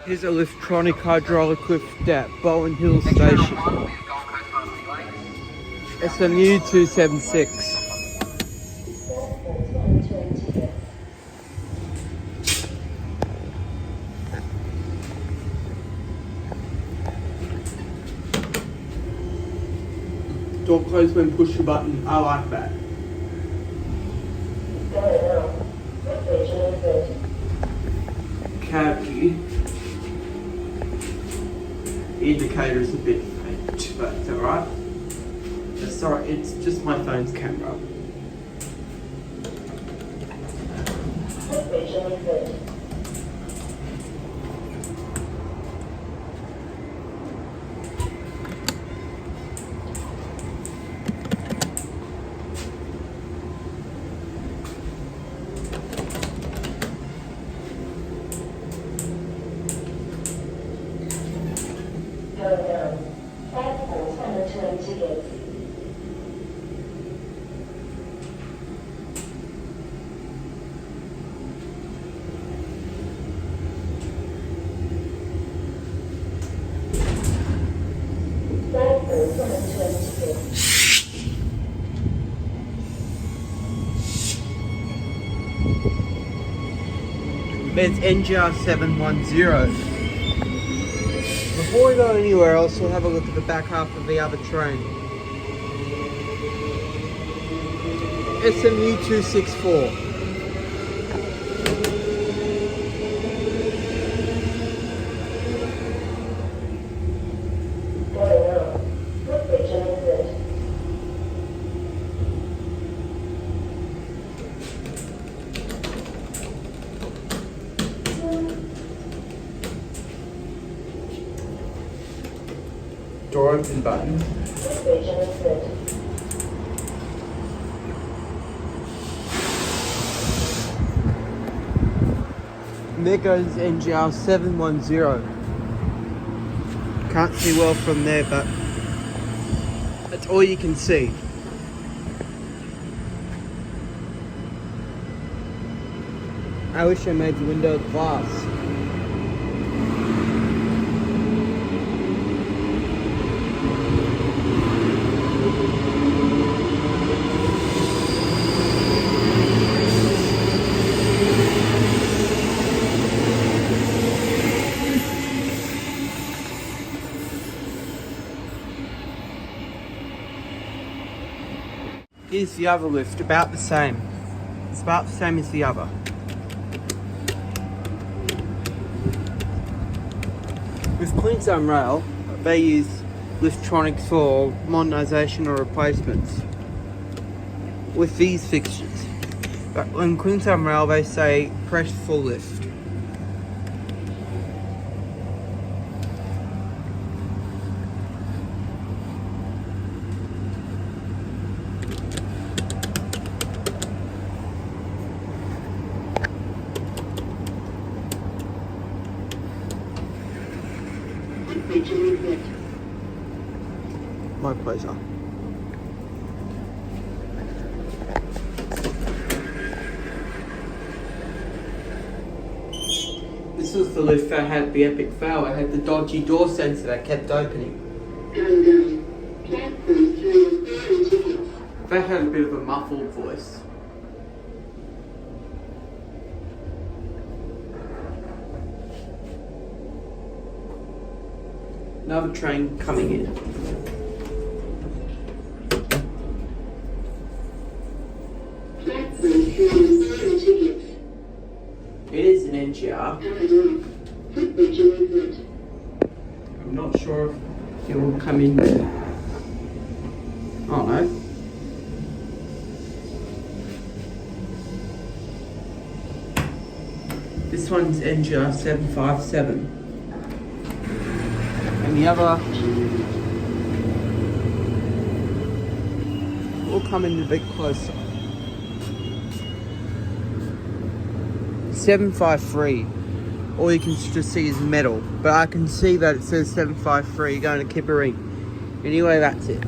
Here's a Liftronic hydraulic lift at Bowen Hill Station. SMU 276. Door closed when push the button. I like that. Cavity. The indicator is a bit faint, but it's alright. Sorry, it's just my phone's camera. It's NGR 710. Before we go anywhere else, we'll have a look at the back half of the other train. SMU 264. Door open button. And there goes NGR 710. Can't see well from there, but that's all you can see. I wish I made the window glass. Here's the other lift, about the same. It's about the same as the other. With Queensland Rail, they use Liftronic for modernisation or replacements with these fixtures. But in Queensland Rail, they say press full lift. My pleasure. This was the lift that had the epic fail. It had the dodgy door sensor that kept opening. That had a bit of a muffled voice. Another train coming in. It is an NGR. I'm not sure if it will come in. Oh no. This one's NGR 757. And the other will come in a bit closer. 753. All you can just see is metal, but I can see that it says 753 going to Kippering. Anyway, that's it.